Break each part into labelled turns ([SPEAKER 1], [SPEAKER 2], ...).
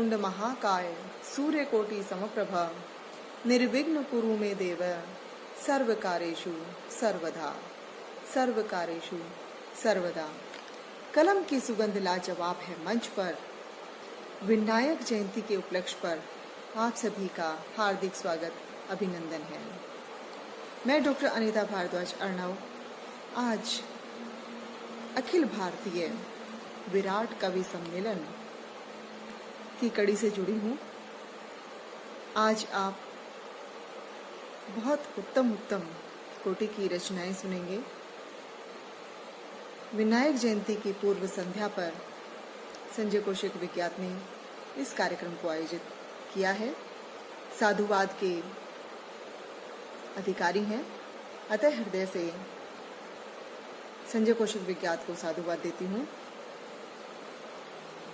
[SPEAKER 1] वक्रतुंड महाकाय सूर्यकोटि समप्रभा निर्विघ्न कुरु मे देव सर्वकारेषु सर्वदा सर्वकारेषु सर्वदा। कलम की सुगंध लाजवाब है मंच पर। विनायक जयंती के उपलक्ष्य पर आप सभी का हार्दिक स्वागत अभिनंदन है। मैं डॉक्टर अनीता भारद्वाज अर्णव आज अखिल भारतीय विराट कवि सम्मेलन की कड़ी से जुड़ी हूँ। आज आप बहुत उत्तम कोटि की रचनाएं सुनेंगे। विनायक जयंती की पूर्व संध्या पर संजय कौशिक विख्यात ने इस कार्यक्रम को आयोजित किया है। साधुवाद के अधिकारी हैं, अतः हृदय से संजय कौशिक विख्यात को साधुवाद देती हूँ।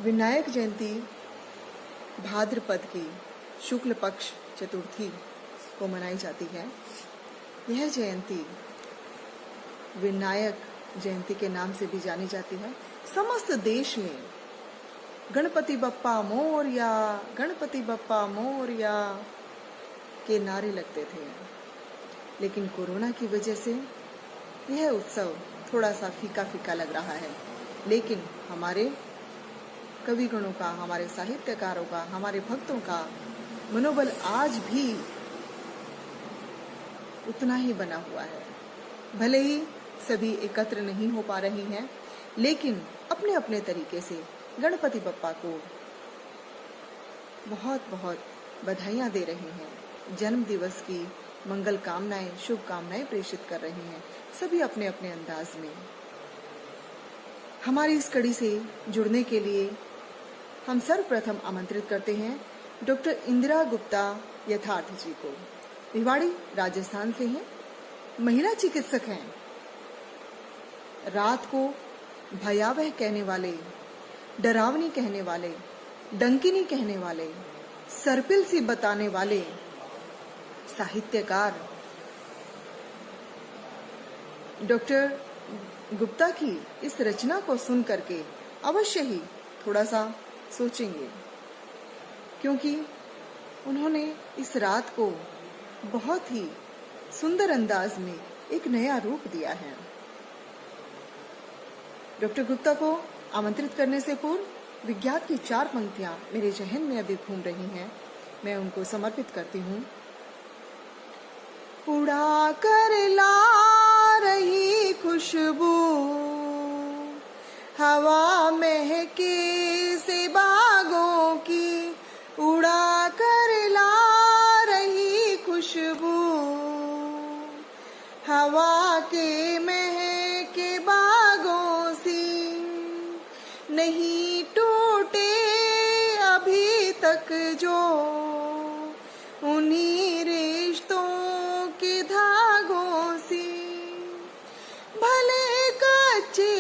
[SPEAKER 1] विनायक जयंती भाद्रपद की शुक्ल पक्ष चतुर्थी को मनाई जाती है। यह जयंती विनायक जयंती के नाम से भी जानी जाती है। समस्त देश में गणपति बप्पा मोरया, गणपति बप्पा मोरया के नारे लगते थे, लेकिन कोरोना की वजह से यह उत्सव थोड़ा सा फीका फीका लग रहा है। लेकिन हमारे कविगणों का, हमारे साहित्यकारों का, हमारे भक्तों का मनोबल आज भी उतना ही बना हुआ है। भले ही सभी एकत्र नहीं हो पा रही हैं, लेकिन अपने अपने तरीके से गणपति बप्पा को बहुत बहुत बधाइयां दे रहे हैं। जन्म दिवस की मंगल कामनाएं, शुभकामनाएं प्रेषित कर रहे हैं, सभी अपने अपने अंदाज में। हमारी इस कड़ी से जुड़ने के लिए हम सर्वप्रथम आमंत्रित करते हैं डॉक्टर इंदिरा गुप्ता यथार्थ जी को। भिवाड़ी राजस्थान से हैं, महिला चिकित्सक हैं। रात को भयावह कहने वाले, डरावनी कहने वाले, डंकिनी कहने वाले, सर्पिल सी बताने वाले साहित्यकार डॉक्टर गुप्ता की इस रचना को सुन करके अवश्य ही थोड़ा सा सोचेंगे, क्योंकि उन्होंने इस रात को बहुत ही सुंदर अंदाज में एक नया रूप दिया है। डॉक्टर गुप्ता को आमंत्रित करने से पूर्व विज्ञात की 4 पंक्तियां मेरे जहन में अभी घूम रही हैं, मैं उनको समर्पित करती हूँ। उड़ा कर ला रही खुशबू, हवा महके से बागों की, उड़ा कर ला रही खुशबू, हवा के महके बागों सी, नहीं टूटे अभी तक जो उन्हीं रिश्तों के धागों सी, भले कच्चे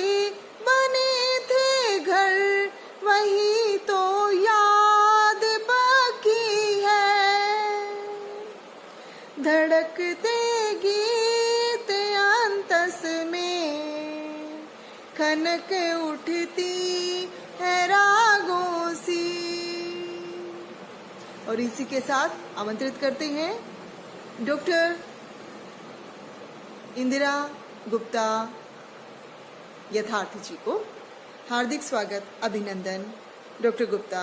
[SPEAKER 1] बने थे घर वही तो याद बाकी है, धड़कते गीत अंतस में खनक उठती है रागों सी। और इसी के साथ आमंत्रित करते हैं डॉक्टर इंदिरा गुप्ता यथार्थ जी को। हार्दिक स्वागत अभिनंदन डॉक्टर गुप्ता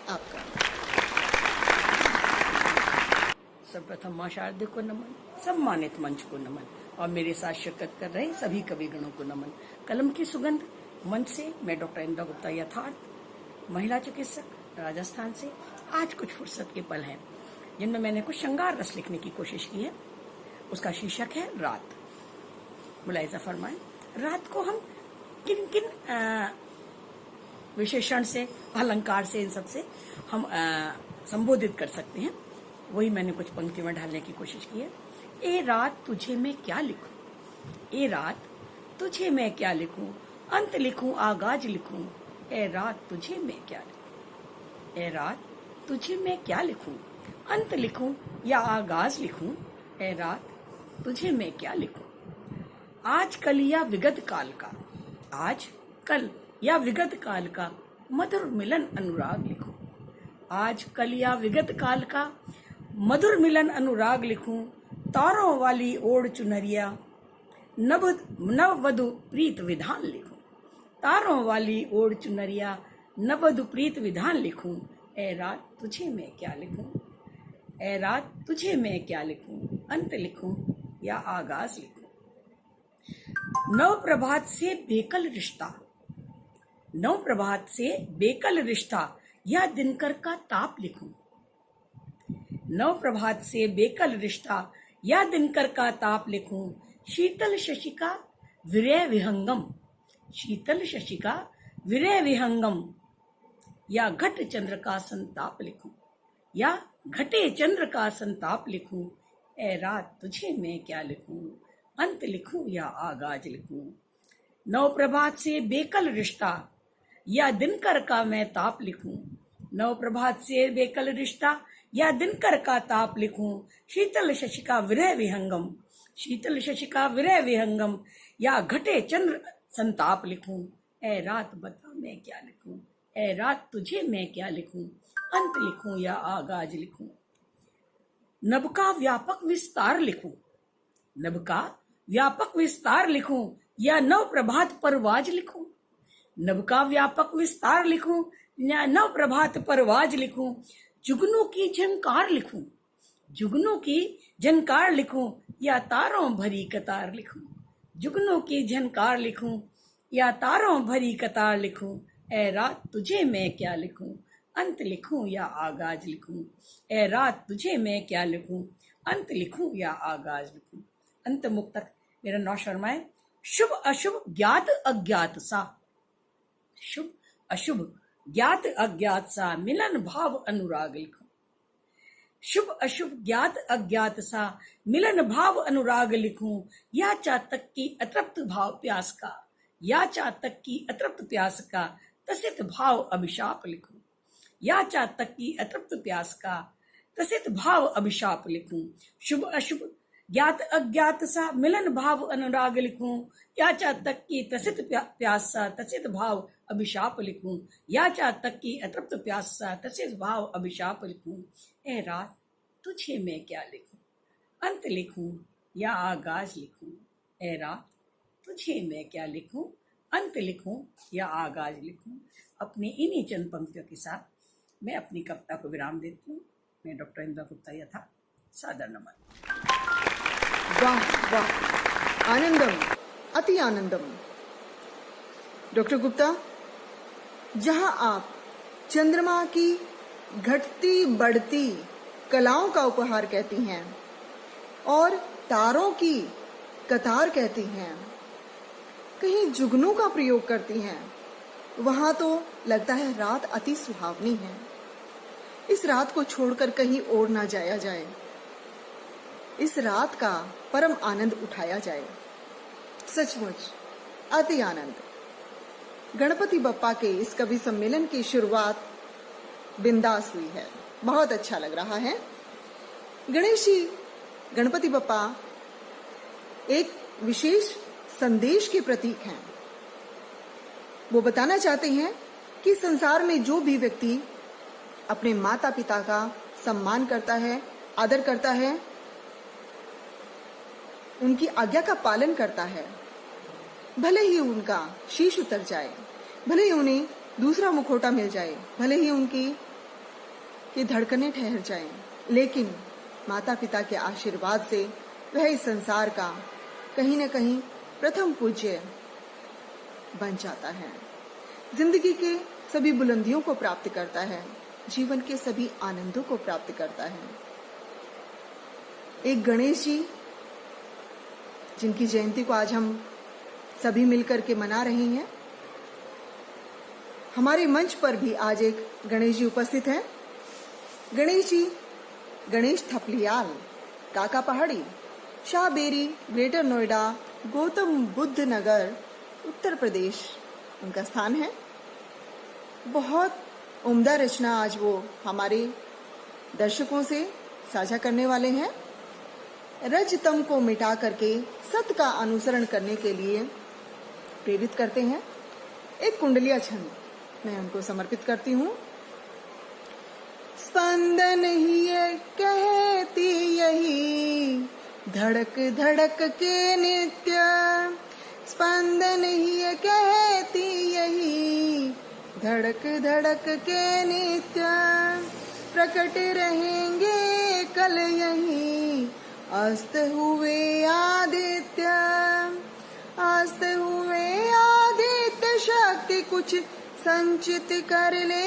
[SPEAKER 1] आपका।
[SPEAKER 2] सर्वप्रथम मां शारदे को नमन, सम्मानित मंच को नमन और मेरे साथ शिरकत कर रहे सभी कविगणों को नमन। कलम की सुगंध मंच से मैं डॉक्टर इंदिरा गुप्ता यथार्थ, महिला चिकित्सक, राजस्थान से। आज कुछ फुर्सत के पल हैं जिनमें मैंने कुछ श्रृंगार रस लिखने की कोशिश की है। उसका शीर्षक है रात। मुलाहिजा फरमाएं, रात को हम किन किन विशेषण से, अलंकार से, इन सब से हम संबोधित कर सकते हैं, वही मैंने कुछ पंक्तियों में ढालने की कोशिश की है। ए रात तुझे मैं क्या लिखूं, ए रात तुझे मैं क्या लिखूं, अंत लिखूं आगाज लिखूं, ए रात तुझे मैं क्या लिखूं, ए रात तुझे मैं क्या लिखूं, अंत लिखूं या आगाज लिखूं, ए रात तुझे मैं क्या लिखूं। आज कल या विगत काल का, आज कल या विगत काल का मधुर मिलन अनुराग लिखूं, आज कल या विगत काल का मधुर मिलन अनुराग लिखूं, तारों वाली ओढ़ चुनरिया नव नववधु प्रीत विधान लिखूं, तारों वाली ओढ़ चुनरिया नववधु प्रीत विधान लिखूं, ए रात तुझे मैं क्या लिखूं, ए रात तुझे मैं क्या लिखूं, अंत लिखूं या आगाज लिखूं। नव प्रभात से बेकल रिश्ता, नव प्रभात से बेकल रिश्ता या दिनकर का ताप लिखूं, नव प्रभात से बेकल रिश्ता या दिनकर का ताप लिखूं, शीतल शशिका विरह विहंगम, शीतल शशिका विरह विहंगम या घट चंद्र का संताप लिखूं, या घटे चंद्र का संताप लिखूं, ए रात तुझे मैं क्या लिखूं, अंत लिखूं या आगाज लिखूं। नव प्रभात से बेकल रिश्ता या दिनकर का मैं ताप लिखूं, नव प्रभात से बेकल रिश्ता या दिनकर का ताप लिखूं, शीतल शशिका विरह विहंगम, शीतल शशिका विरह विहंगम या घटे चंद्र संताप लिखूं, ए रात बता मैं क्या लिखूं, ए रात तुझे मैं क्या लिखूं, अंत लिखूं या आगाज लिखूं। नभ का व्यापक विस्तार लिखूं, नभ का व्यापक विस्तार लिखूं या नव प्रभात परवाज लिखूं, नभ का व्यापक विस्तार लिखूं या नव प्रभात परवाज लिखूं, जुगनू की झंकार लिखूं, जुगनू की झनकार लिखूं या तारों भरी कतार लिखूं, जुगनू की झनकार लिखूं या तारों भरी कतार लिखूं, ए रात तुझे मैं क्या लिखूं, अंत लिखूं या आगाज लिखूं, ए रात तुझे मैं क्या लिखूं, अंत लिखूं या आगाज लिखूं। अंत मुक्तक मेरा 9 शर्मा है। शुभ अशुभ ज्ञात अज्ञात सा, शुभ अशुभ ज्ञात अज्ञात सा मिलन भाव अनुराग लिखूं, शुभ अशुभ ज्ञात अज्ञात सा मिलन भाव अनुराग लिखूं, या चातक की अतृप्त भाव प्यास का, या चातक की अतृप्त प्यास का तसित भाव अभिशाप लिखूं, या चातक की अतृप्त प्यास का तसित भाव अभिशाप लिखूं, शुभ अशुभ ज्ञात अज्ञात सा मिलन भाव अनुराग लिखूं, या चातक की तसित प्यास सा तसित भाव अभिशाप लिखूं, या चातक की अतृप्त प्यास सा तसित भाव अभिशाप लिखूं, ए रात तुझे मैं क्या लिखूं, अंत लिखूं या आगाज लिखूं, ए रात तुझे मैं क्या लिखूं, अंत लिखूं या आगाज लिखूं। अपनी इन्हीं चंद पंक्तियों के साथ मैं अपनी कविता को विराम देती हूँ। मैं डॉक्टर इंदिरा गुप्ता यथा सादर नमन।
[SPEAKER 1] वाह वाह, आनंदम, अति आनंदम। डॉक्टर गुप्ता, जहां आप चंद्रमा की घटती बढ़ती कलाओं का उपहार कहती हैं और तारों की कतार कहती हैं, कहीं जुगनू का प्रयोग करती हैं, वहां तो लगता है रात अति सुहावनी है। इस रात को छोड़कर कहीं और ना जाया जाए, इस रात का परम आनंद उठाया जाए। सचमुच अति आनंद। गणपति बप्पा के इस कवि सम्मेलन की शुरुआत बिंदास हुई है, बहुत अच्छा लग रहा है। गणेश जी, गणपति बप्पा एक विशेष संदेश के प्रतीक हैं। वो बताना चाहते हैं कि संसार में जो भी व्यक्ति अपने माता पिता का सम्मान करता है, आदर करता है, उनकी आज्ञा का पालन करता है, भले ही उनका शीश उतर जाए, भले ही उन्हें दूसरा मुखौटा मिल जाए, भले ही उनकी धड़कनें ठहर जाएं, लेकिन माता पिता के आशीर्वाद से वह इस संसार का कहीं न कहीं प्रथम पूज्य बन जाता है, जिंदगी के सभी बुलंदियों को प्राप्त करता है, जीवन के सभी आनंदों को प्राप्त करता है। एक गणेश जी, जिनकी जयंती को आज हम सभी मिलकर के मना रहे हैं, हमारे मंच पर भी आज एक गणेश जी उपस्थित हैं। गणेश जी गणेश थपलियाल, काका पहाड़ी, शाहबेरी, ग्रेटर नोएडा, गौतम बुद्ध नगर, उत्तर प्रदेश उनका स्थान है। बहुत उम्दा रचना आज वो हमारे दर्शकों से साझा करने वाले हैं। रजतम को मिटा करके सत का अनुसरण करने के लिए प्रेरित करते हैं। एक कुंडलिया छंद मैं उनको समर्पित करती हूँ। स्पंदन ही ये कहती यही धड़क धड़क के नित्य। स्पंदन ही ये कहती यही धड़क धड़क के नित्य। प्रकट रहेंगे कल यही अस्त हुए आदित्य। अस्त हुए आदित्य शक्ति कुछ संचित कर ले।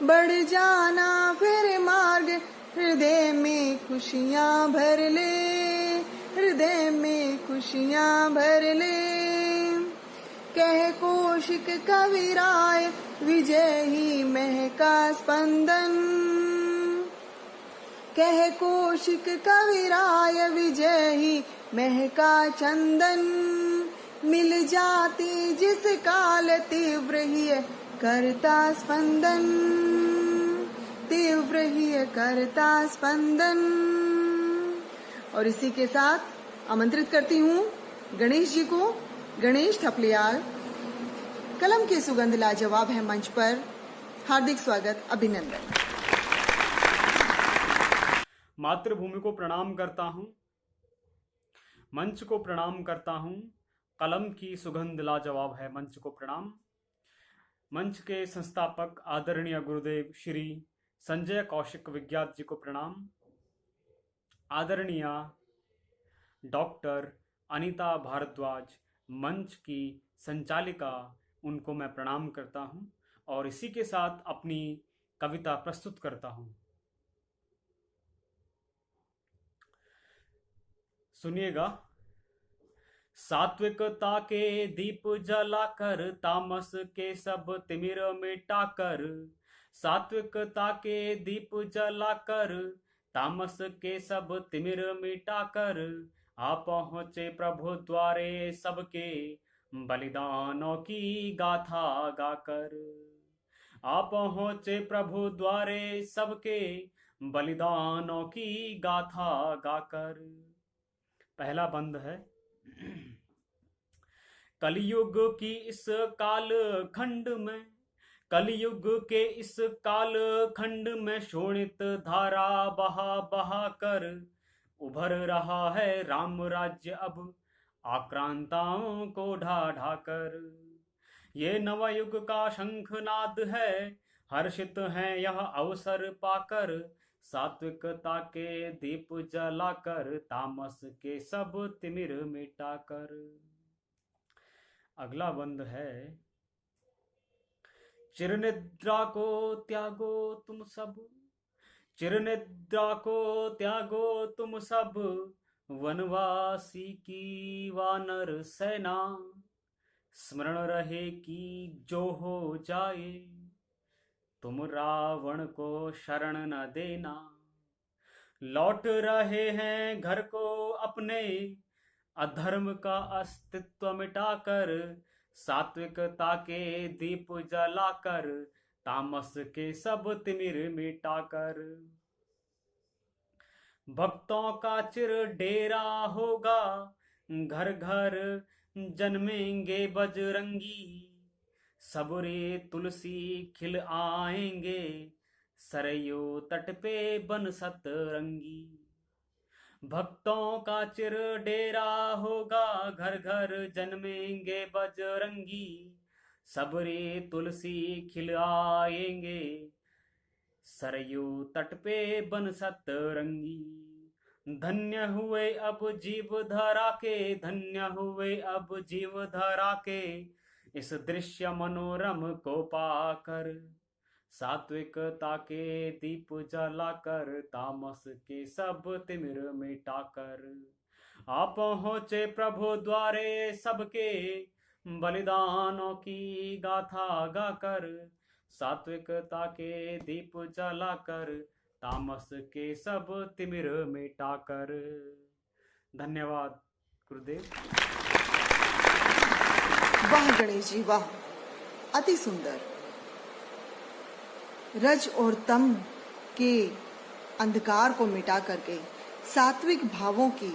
[SPEAKER 1] बढ़ जाना फिर मार्ग हृदय में खुशियां भर ले। हृदय में खुशियां भर ले। कह कौशिक कविराय विजय ही महका स्पंदन। कह कौशिक कविराय विजय ही महका चंदन। मिल जाती जिस काल तीव्र ही करता स्पंदन। तीव्र ही करता स्पंदन। और इसी के साथ आमंत्रित करती हूँ गणेश जी को। गणेश थपलियाल, कलम की सुगंध लाजवाब है मंच पर। हार्दिक स्वागत, अभिनंदन।
[SPEAKER 3] मातृभूमि को प्रणाम करता हूँ, मंच को प्रणाम करता हूँ। कलम की सुगंध लाजवाब है मंच को प्रणाम। मंच के संस्थापक आदरणीय गुरुदेव श्री संजय कौशिक विज्ञात जी को प्रणाम। आदरणीय डॉक्टर अनीता भारद्वाज मंच की संचालिका, उनको मैं प्रणाम करता हूं और इसी के साथ अपनी कविता प्रस्तुत करता हूं। सुनिएगा। सात्विकता के दीप जलाकर तामस के सब तिमिर मिटाकर। सात्विकता के दीप जलाकर तामस के सब तिमिर मिटाकर। आ पहुँचे प्रभु द्वारे सबके बलिदानों की गाथा गाकर। आ पहुँचे प्रभु द्वारे सबके बलिदानों की गाथा गाकर। पहला बंद है। कलयुग की इस काल खंड में, कलयुग के इस काल खंड में शोणित धारा बहा बहा कर उभर रहा है राम राज्य अब आक्रांताओं को ढा ढा कर। ये नवयुग का शंखनाद है, हर्षित हैं यह अवसर पाकर। सात्विकता के दीप जलाकर तामस के सब तिमिर मिटाकर। अगला बंद है। चिरनिद्रा को त्यागो तुम सब, चिरनिद्रा को त्यागो तुम सब। वनवासी की वानर सेना स्मरण रहे कि जो हो जाए तुम रावण को शरण न देना। लौट रहे हैं घर को अपने अधर्म का अस्तित्व मिटाकर। सात्विकता के दीप जलाकर तामस के सब तिमिर मिटाकर। भक्तों का चिर डेरा होगा, घर घर जन्मेंगे बजरंगी। सबरे तुलसी खिल आएंगे, सरयू तट पे बन सतरंगी। भक्तों का चिर डेरा होगा, घर घर जन्मेंगे बजरंगी। सबरे तुलसी खिल आएंगे, सरयू तट पे बन सतरंगी। धन्य हुए अब जीव धरा के, धन्य हुए अब जीव धरा के। इस दृश्य मनोरम को पाकर। सात्विकता के दीप जलाकर तामस के सब तिमिर मिटाकर। आ पहुँचे प्रभु द्वारे सबके बलिदानों की गाथा गाकर। सात्विकता के दीप जलाकर तामस के सब तिमिर मिटाकर। धन्यवाद गुरुदेव।
[SPEAKER 1] वाह गणेश जी वाह, अति सुंदर। रज और तम के अंधकार को मिटा करके सात्विक भावों की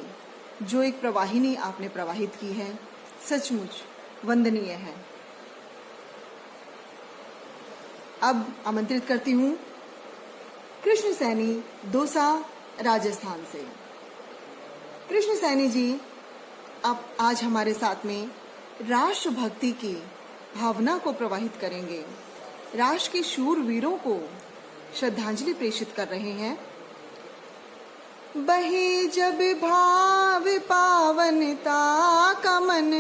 [SPEAKER 1] जो एक प्रवाहिनी आपने प्रवाहित की है, सचमुच वंदनीय है। अब आमंत्रित करती हूँ कृष्ण सैनी दौसा राजस्थान से। कृष्ण सैनी जी आप आज हमारे साथ में राष्ट्रभक्ति की भावना को प्रवाहित करेंगे, राष्ट्र के शूरवीरों को श्रद्धांजलि प्रेषित कर रहे हैं। बहे जब भाव पावनता का मन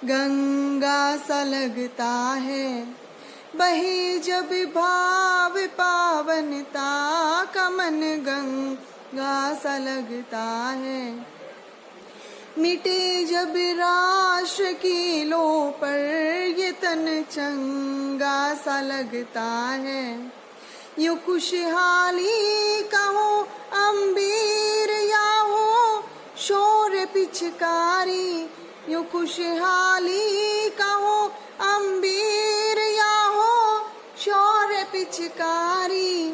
[SPEAKER 1] गंगा सा लगता है, बहे जब भाव पावनता का मन गंगा सा लगता है। मिटे जब राष्ट्र की लो पर ये तन चंगा सा लगता है। यूं खुशहाली का हो अंबीर या हो शोर पिचकारी, यूं खुशहाली का हो अंबीर या हो शोर पिचकारी।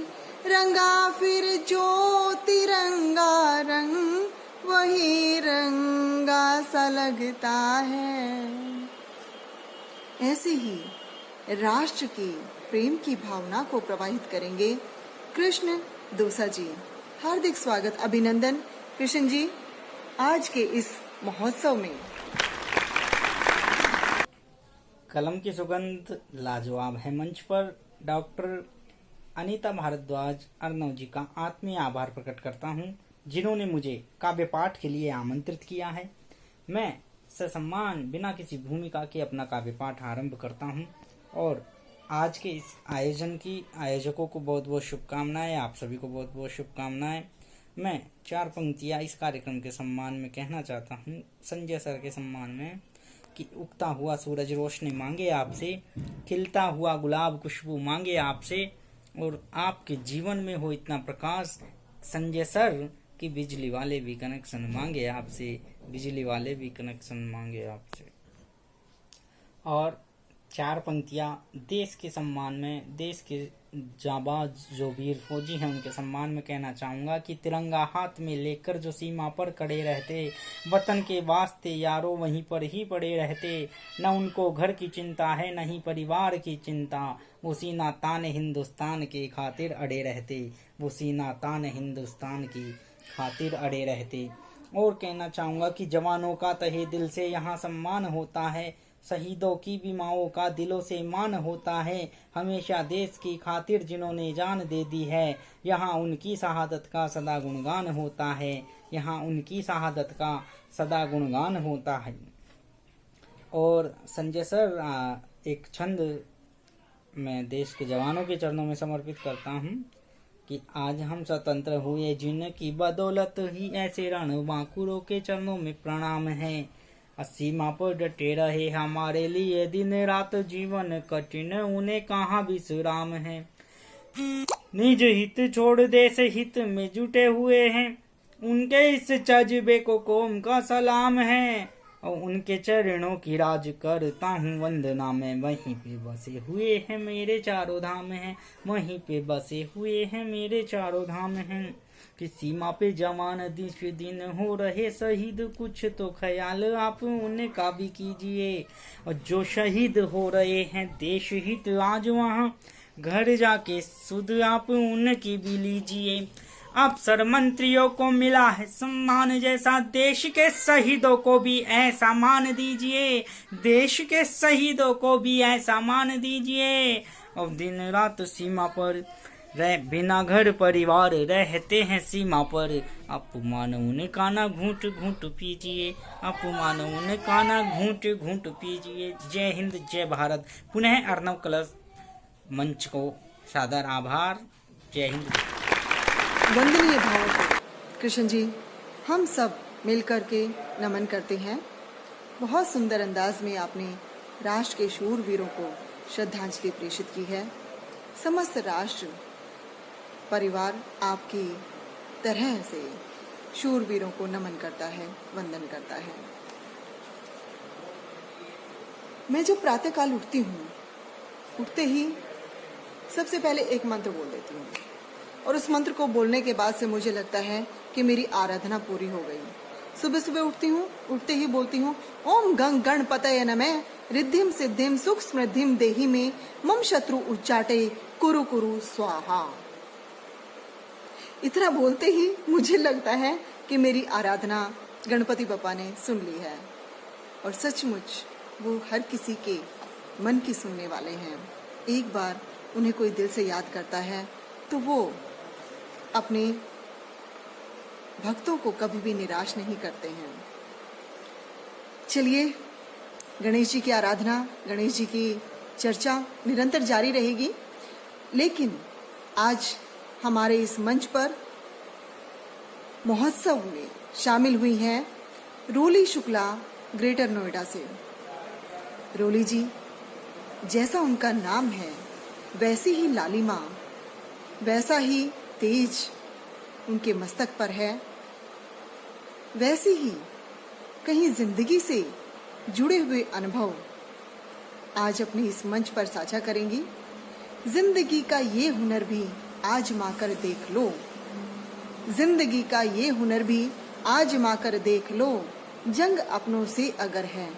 [SPEAKER 1] रंगा फिर जो तिरंगा रंग वही रंगा सा लगता है। ऐसे ही राष्ट्र के प्रेम की भावना को प्रवाहित करेंगे कृष्ण दौसा जी। हार्दिक स्वागत, अभिनंदन कृष्ण जी आज के इस महोत्सव में।
[SPEAKER 4] कलम की सुगंध लाजवाब है। मंच पर डॉक्टर अनीता भारद्वाज अर्नव जी का आत्मीय आभार प्रकट करता हूं, जिन्होंने मुझे काव्य पाठ के लिए आमंत्रित किया है। मैं ससम्मान बिना किसी भूमिका के अपना काव्य पाठ आरंभ करता हूं और आज के इस आयोजन की आयोजकों को बहुत बहुत शुभकामनाएं, आप सभी को बहुत बहुत शुभकामनाएं। मैं 4 पंक्तियां इस कार्यक्रम के सम्मान में कहना चाहता हूं, संजय सर के सम्मान में, कि उगता हुआ सूरज रोशनी मांगे आपसे, खिलता हुआ गुलाब खुशबू मांगे आपसे, और आपके जीवन में हो इतना प्रकाश संजय सर कि बिजली वाले भी कनेक्शन मांगे आपसे, बिजली वाले भी कनेक्शन मांगे आपसे। और 4 पंक्तियां देश के सम्मान में, देश के जाबाज जो वीर फौजी हैं उनके सम्मान में कहना चाहूंगा कि तिरंगा हाथ में लेकर जो सीमा पर खड़े रहते, वतन के वास्ते यारों वहीं पर ही पड़े रहते, न उनको घर की चिंता है न ही परिवार की चिंता, वो सीना तान हिंदुस्तान के खातिर अड़े रहते, वो सीना तान हिंदुस्तान की खातिर अड़े रहते। और कहना चाहूंगा कि जवानों का तहे दिल से यहाँ सम्मान होता है, शहीदों की भी माओं का दिलों से मान होता है, हमेशा देश की खातिर जिन्होंने जान दे दी है, यहाँ उनकी शहादत का सदा गुणगान होता है, यहाँ उनकी शहादत का सदा गुणगान होता है। और संजय सर एक छंद मैं देश के जवानों के चरणों में समर्पित करता हूँ कि आज हम स्वतंत्र हुए जिनकी बदौलत ही ऐसे रणबांकुरों के चरणों में प्रणाम है, सीमा पर डटे रहे हमारे लिए दिन रात जीवन कठिन उन्हें कहाँ विश्राम है, निज हित छोड़ देश हित में जुटे हुए हैं, उनके इस जज्बे को कौम का सलाम है, और उनके चरणों की राज करता हूँ वंदना में, वहीं पे बसे हुए हैं मेरे चारों धाम हैं, वहीं पे बसे हुए हैं मेरे चारों धाम हैं। कि सीमा पे जवान दिन हो रहे शहीद, कुछ तो ख्याल आप उनका भी कीजिए, और जो शहीद हो रहे हैं देश हित आज वहाँ घर जाके सुध आप उनकी भी लीजिए। अफसर मंत्रियों को मिला है सम्मान जैसा, देश के शहीदों को भी ऐसा मान दीजिए, देश के शहीदों को भी ऐसा मान दीजिए। और दिन रात सीमा पर रह बिना घर परिवार रहते हैं सीमा पर, अपमान उनका ना घूंट घूंट पीजिए, अपमान उनका ना घूंट घूंट पीजिए। जय हिंद जय भारत। पुनः अर्नव कलश मंच को सादर आभार। जय हिंद।
[SPEAKER 1] वंदनीय भाव कृष्ण जी, हम सब मिलकर के नमन करते हैं। बहुत सुंदर अंदाज में आपने राष्ट्र के शूरवीरों को श्रद्धांजलि प्रेषित की है। समस्त राष्ट्र परिवार आपकी तरह से शूरवीरों को नमन करता है, वंदन करता है। मैं जब प्रातःकाल उठती हूँ, उठते ही सबसे पहले एक मंत्र बोल देती हूँ, और उस मंत्र को बोलने के बाद से मुझे लगता है कि मेरी आराधना पूरी हो गई। सुबह सुबह उठती हूँ, उठते ही बोलती हूँ ओम गंग गणपतये नमः, रिद्धिम सिद्धिम सुख समृद्धिम देहि में, मम शत्रु उच्चाटे कुरु कुरु स्वाहा। इतना बोलते ही मुझे लगता है कि मेरी आराधना गणपति बप्पा ने सुन ली है, और सचमुच वो हर किसी के मन की सुनने वाले हैं। एक बार उन्हें कोई दिल से याद करता है तो वो अपने भक्तों को कभी भी निराश नहीं करते हैं। चलिए, गणेश जी की आराधना, गणेश जी की चर्चा निरंतर जारी रहेगी, लेकिन आज हमारे इस मंच पर महोत्सव में शामिल हुई हैं रोली शुक्ला ग्रेटर नोएडा से। रोली जी, जैसा उनका नाम है वैसी ही लालिमा, वैसा ही तेज उनके मस्तक पर है, वैसे ही कहीं जिंदगी से जुड़े हुए अनुभव आज अपने इस मंच पर साझा करेंगी। जिंदगी का ये हुनर भी आजमा कर देख लो, जिंदगी का ये हुनर भी आजमा कर देख लो, जंग अपनों से अगर है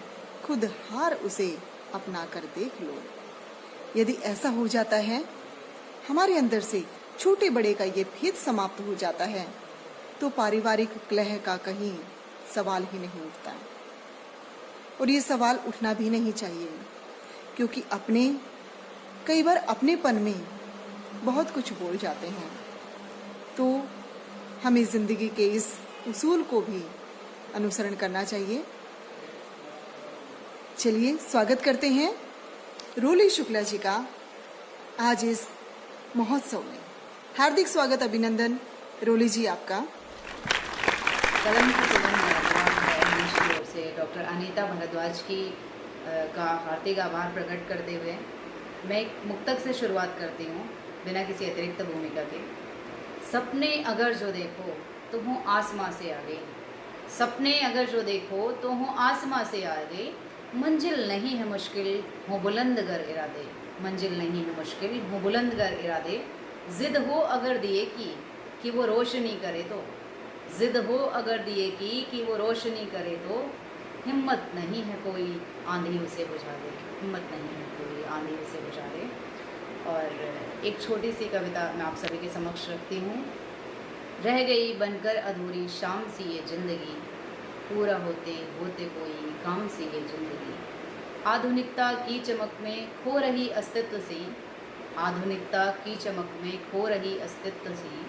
[SPEAKER 1] खुद हार उसे अपना कर देख लो। यदि ऐसा हो जाता है, हमारे अंदर से छोटे बड़े का ये भेद समाप्त हो जाता है, तो पारिवारिक कलह का कहीं सवाल ही नहीं उठता, और ये सवाल उठना भी नहीं चाहिए, क्योंकि कई बार अपनेपन में बहुत कुछ बोल जाते हैं। तो हमें जिंदगी के इस उसूल को भी अनुसरण करना चाहिए। चलिए, स्वागत करते हैं रोली शुक्ला जी का आज इस महोत्सव में। हार्दिक स्वागत, अभिनंदन रोली जी आपका।
[SPEAKER 5] कलम की सुगंध की ओर से डॉक्टर अनीता भारद्वाज की का हार्दिक आभार प्रकट करते हुए मैं एक मुक्तक से शुरुआत करती हूँ, बिना किसी अतिरिक्त भूमिका के। सपने अगर जो देखो तो हूँ आसमां से आगे, सपने अगर जो देखो तो हूँ आसमां से आगे, मंजिल नहीं है मुश्किल हो बुलंद गर इरादे, मंजिल नहीं है मुश्किल हो बुलंद गर इरादे, जिद हो अगर दिए की कि वो रोशनी करे तो, जिद हो अगर दिए की कि वो रोशनी करे तो, हिम्मत नहीं है कोई आंधी उसे बुझा दे, हिम्मत नहीं है कोई आंधी उसे बुझा दे। और एक छोटी सी कविता मैं आप सभी के समक्ष रखती हूँ। रह गई बनकर अधूरी शाम सी ये जिंदगी, पूरा होते होते कोई काम सी ये जिंदगी, आधुनिकता की चमक में खो रही अस्तित्व सी, आधुनिकता की चमक में खो रही अस्तित्व सी,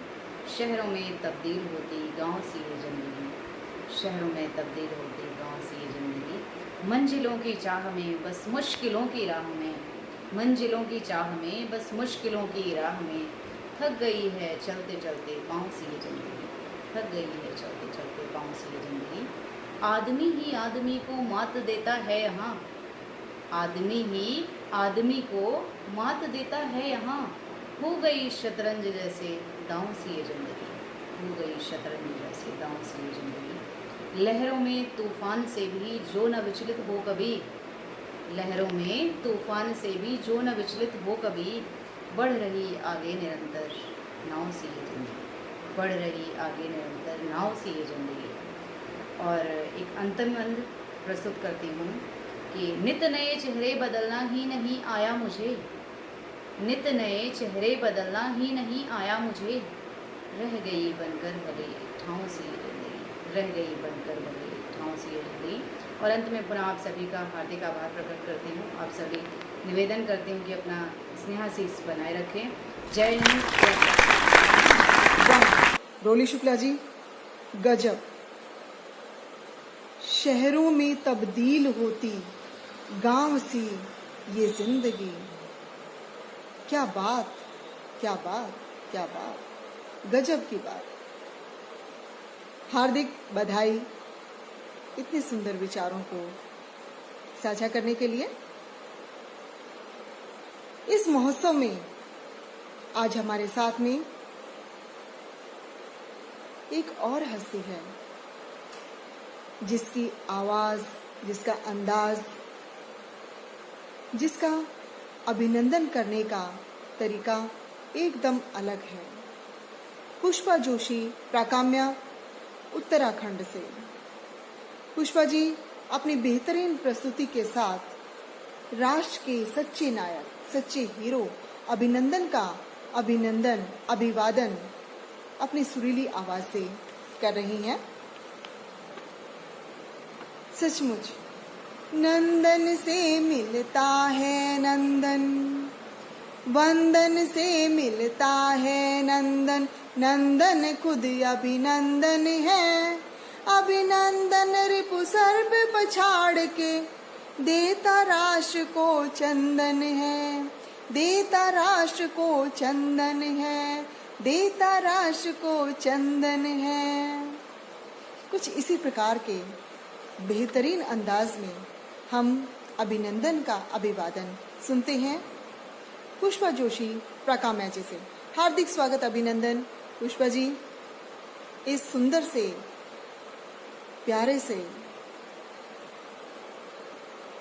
[SPEAKER 5] शहरों में तब्दील होती गांव सी ये जिंदगी, शहरों में तब्दील होती गांव सी ये जिंदगी, मंजिलों की चाह में बस मुश्किलों की राह में, मंजिलों की चाह में बस मुश्किलों की राह में, थक गई है चलते चलते पाँव सी ये जिंदगी, थक गई है चलते चलते पाँव सी ये जिंदगी, आदमी ही आदमी को मात देता है यहाँ, आदमी ही आदमी को मात देता है यहाँ, हो गई शतरंज जैसे दांव सी ये जिंदगी, हो गई शतरंज जैसे दांव सी ये जिंदगी, लहरों में तूफान से भी जो न विचलित हो कभी, लहरों में तूफान से भी जो न विचलित हो कभी, बढ़ रही आगे निरंतर नाव सी ये जिंदगी, बढ़ रही आगे निरंतर नाव सी ये जिंदगी। और एक अंतिम अंग प्रस्तुत करती हूँ कि नित नए चेहरे बदलना ही नहीं आया मुझे, नित नए चेहरे बदलना ही नहीं आया मुझे, रह गई बनकर भले ठाव सी ये जिंदगी, रह गई बनकर भले ठाव सी ये जिंदगी। और अंत में पुनः आप सभी का हार्दिक आभार प्रकट करती हूँ। आप सभी निवेदन करती हूँ कि अपना स्नेहाशीष बनाए रखें। जय हिंद, जय भारत।
[SPEAKER 1] रोली शुक्ला जी, गजब। शहरों में तब्दील होती गांव सी ये जिंदगी, क्या बात, क्या बात, क्या बात, गजब की बात। हार्दिक बधाई इतने सुंदर विचारों को साझा करने के लिए। इस महोत्सव में आज हमारे साथ में एक और हस्ती है जिसकी आवाज, जिसका अंदाज, जिसका अभिनंदन करने का तरीका एकदम अलग है। पुष्पा जोशी, प्राकाम्या, उत्तराखंड से। पुष्पा जी अपनी बेहतरीन प्रस्तुति के साथ राष्ट्र के सच्चे नायक, सच्चे हीरो अभिनंदन का अभिवादन अपनी सुरीली आवाज से कर रही हैं। सचमुच नंदन से मिलता है नंदन, वंदन से मिलता है नंदन, नंदन खुद अभिनंदन है। अभिनंदन रिपु सर्प पछाड़ के देता राष्ट्र को चंदन है, देता राष्ट्र को चंदन है, देता राष्ट्र को चंदन है। कुछ इसी प्रकार के बेहतरीन अंदाज में हम अभिनंदन का अभिवादन सुनते हैं पुष्पा जोशी प्राकाम्या जी से। हार्दिक स्वागत अभिनंदन पुष्पा जी इस सुंदर से प्यारे से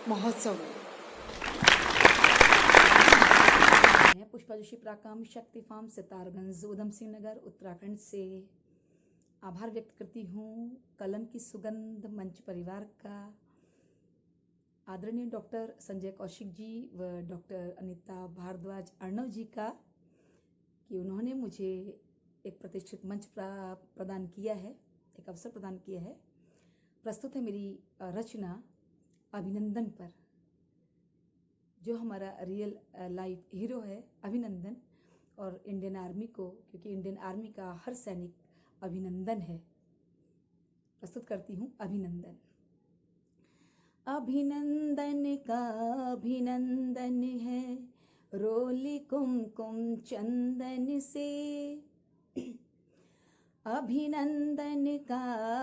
[SPEAKER 1] महोत्सव में।
[SPEAKER 2] मैं पुष्पा जोशी प्राकाम शक्ति फार्म सितारगंज उधम सिंह नगर उत्तराखंड से आभार व्यक्त करती हूँ कलम की सुगंध मंच परिवार का, आदरणीय डॉक्टर संजय कौशिक जी व डॉक्टर अनीता भारद्वाज अर्णव जी का, कि उन्होंने मुझे एक प्रतिष्ठित मंच प्रदान किया है, एक अवसर प्रदान किया है। प्रस्तुत है मेरी रचना अभिनंदन पर, जो हमारा रियल लाइफ हीरो है अभिनंदन, और इंडियन आर्मी को, क्योंकि इंडियन आर्मी का हर सैनिक अभिनंदन है। प्रस्तुत करती हूँ अभिनंदन। अभिनंदन का अभिनंदन है रोली कुमकुम चंदन से, अभिनंदन का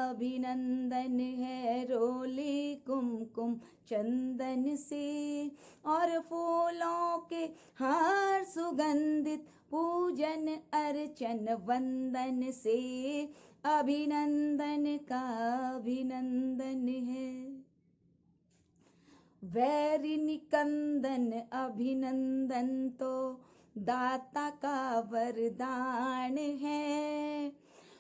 [SPEAKER 2] अभिनंदन है रोली कुमकुम चंदन से, और फूलों के हार सुगंधित पूजन अर्चन वंदन से, अभिनंदन का अभिनंदन है। वैरी निकंदन अभिनंदन तो दाता का वरदान है,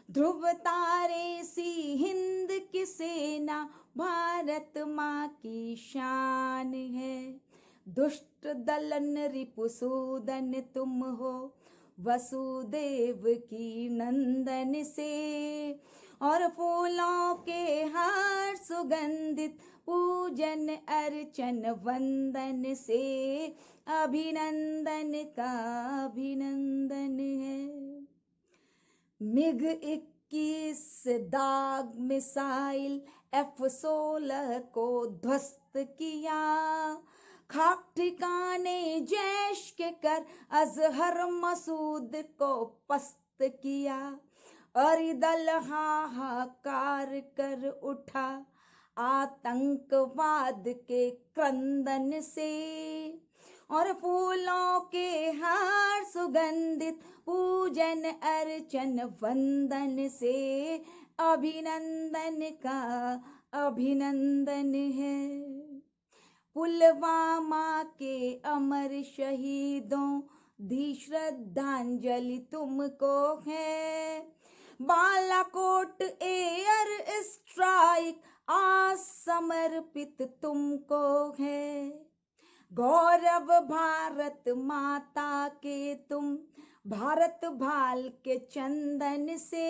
[SPEAKER 2] ध्रुव तारे सी हिंद की सेना भारत माँ की शान है। दुष्ट दलन रिपुसूदन तुम हो वसुदेव की नंदन से, और फूलों के हार सुगंधित पूजन अर्चन वंदन से, अभिनंदन का अभिनंदन है। मिग 21 दाग मिसाइल F-16 को ध्वस्त किया, खाक ठिकाने जैश के कर अजहर मसूद को पस्त किया, और दल हाहाकार कर उठा आतंकवाद के क्रंदन से, और फूलों के हार सुगंधित पूजन अर्चन वंदन से, अभिनंदन का अभिनंदन है। पुलवामा के अमर शहीदों दी श्रद्धांजलि तुमको है, बालाकोट एयर स्ट्राइक आज समर्पित तुमको है। गौरव भारत माता के तुम भारत भाल के चंदन से,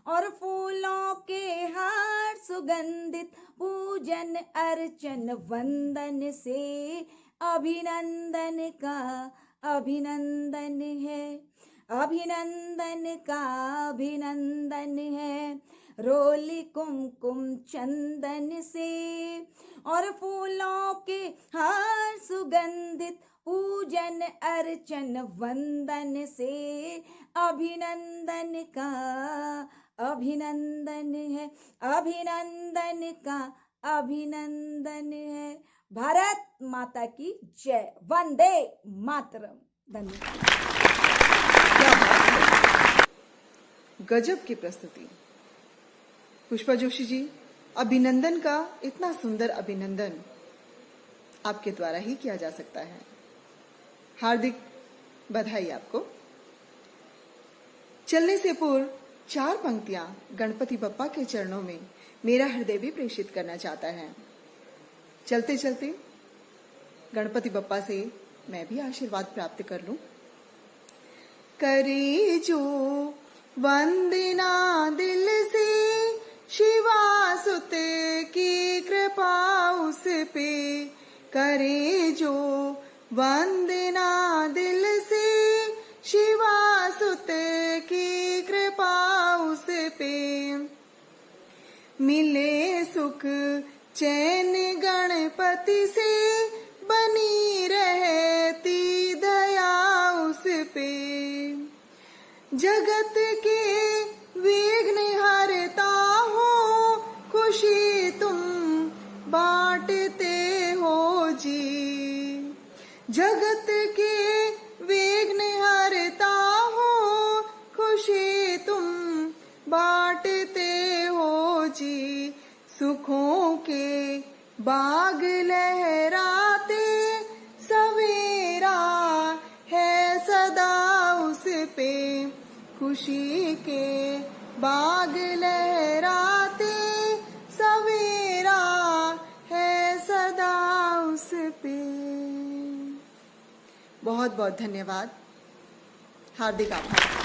[SPEAKER 2] और फूलों के हार सुगंधित पूजन अर्चन वंदन से, अभिनंदन का अभिनंदन है। अभिनंदन का अभिनंदन है रोली कुमकुम चंदन से, और फूलों के हार सुगंधित पूजन अर्चन वंदन से, अभिनंदन का अभिनंदन है। अभिनंदन का अभिनंदन है। भारत माता की जय। वंदे मातरम। धन्यवाद।
[SPEAKER 1] क्या बात है, गजब की प्रस्तुति पुष्पा जोशी जी। अभिनंदन का इतना सुंदर अभिनंदन आपके द्वारा ही किया जा सकता है। हार्दिक बधाई आपको। चलने से पूर्व 4 पंक्तियां गणपति बप्पा के चरणों में मेरा हृदय भी प्रेषित करना चाहता है। चलते चलते गणपति बप्पा से मैं भी आशीर्वाद प्राप्त कर लूं। करे जो वंदना दिल से शिवा सुत की कृपा उस पे, करे जो वंदना दिल से शिवा सुत की कृपा उस पे, मिले सुख चैन गणपति से बनी रहती दया उस पे, जगत के विघ्न हरता हो खुशी तुम बांटते हो जी, जगत के विघ्न हरता हो खुशी तुम बांटते हो जी, सुखों के बाग लहराते सवेरा है सदा उस पे, खुशी के बाग लहराते सवेरा है सदा उस पे। बहुत बहुत धन्यवाद, हार्दिक आभार।